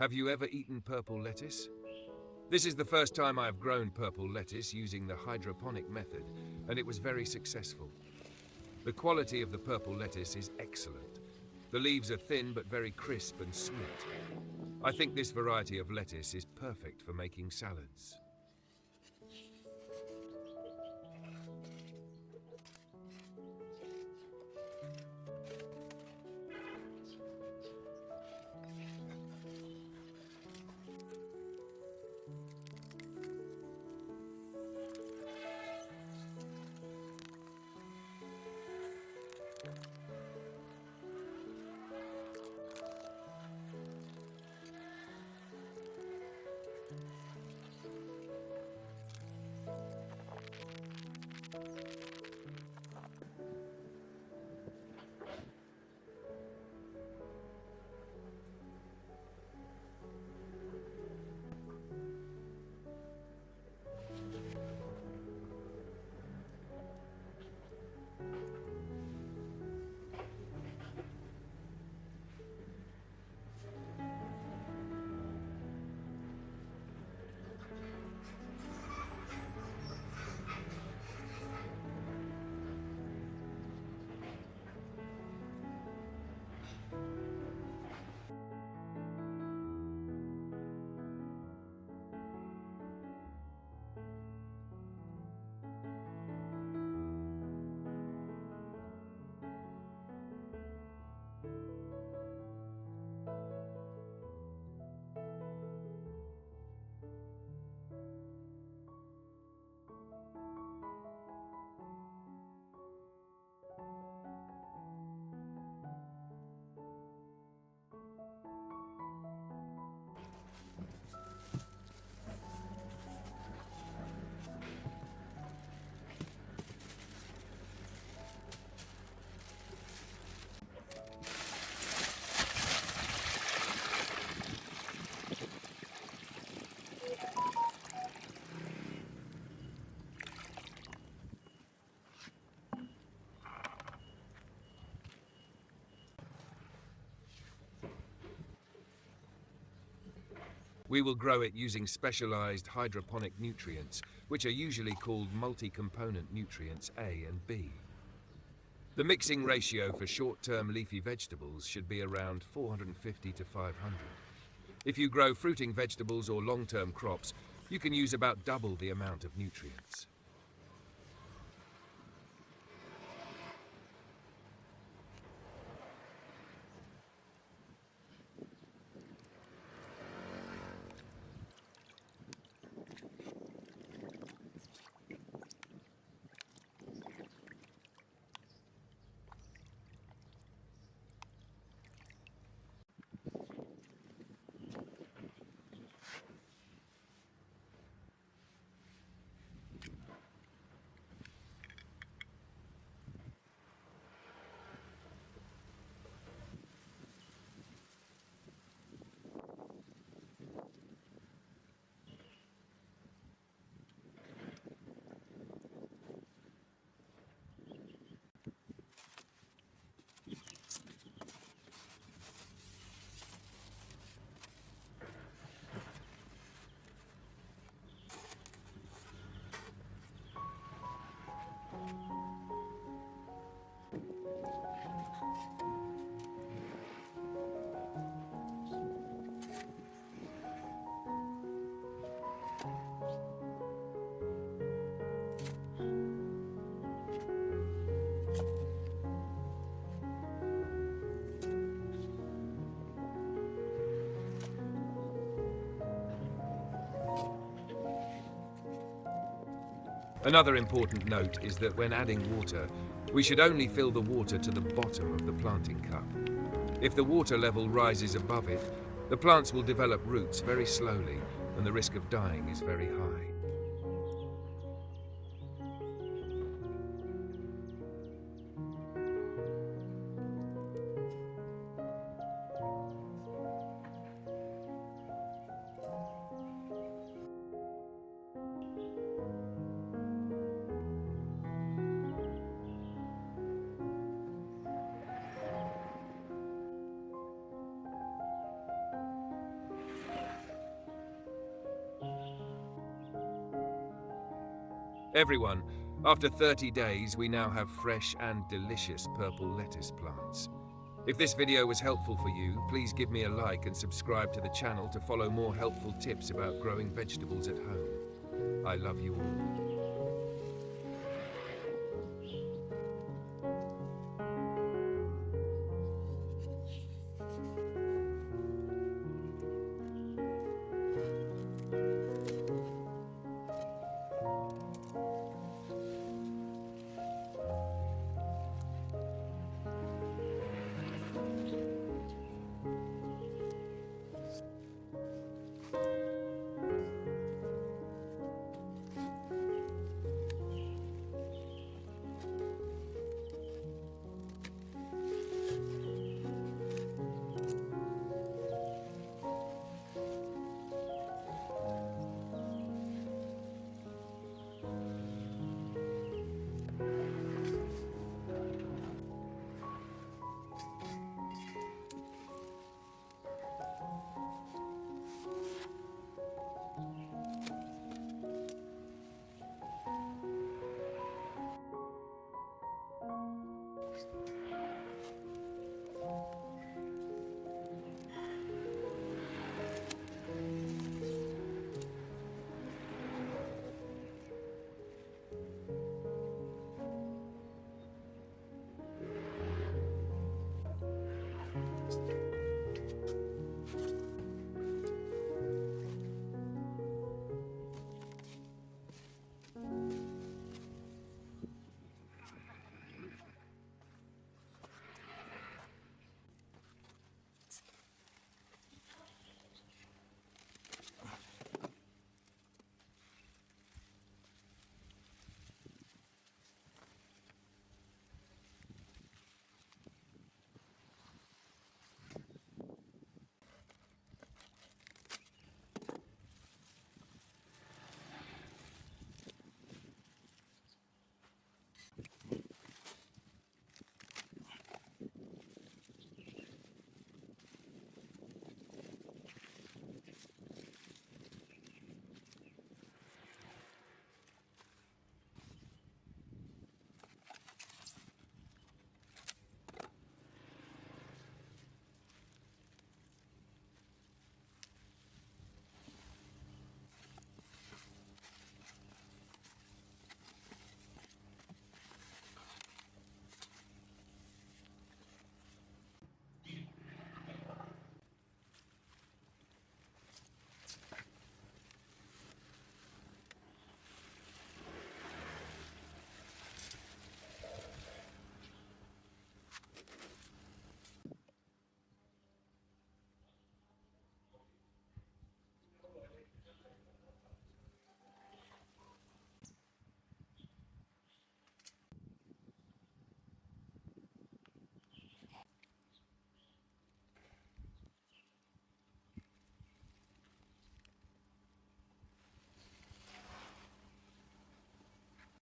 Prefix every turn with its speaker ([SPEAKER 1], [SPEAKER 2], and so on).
[SPEAKER 1] Have you ever eaten purple lettuce? This is the first time I have grown purple lettuce using the hydroponic method, and it was very successful. The quality of the purple lettuce is excellent. The leaves are thin but very crisp and sweet. I think this variety of lettuce is perfect for making salads. We will grow it using specialized hydroponic nutrients, which are usually called multi-component nutrients A and B. The mixing ratio for short-term leafy vegetables should be around 450 to 500. If you grow fruiting vegetables or long-term crops, you can use about double the amount of nutrients. Another important note is that when adding water, we should only fill the water to the bottom of the planting cup. If the water level rises above it, the plants will develop roots very slowly and the risk of dying is very high. Everyone, after 30 days, we now have fresh and delicious purple lettuce plants. If this video was helpful for you, please give me a like and subscribe to the channel to follow more helpful tips about growing vegetables at home. I love you all.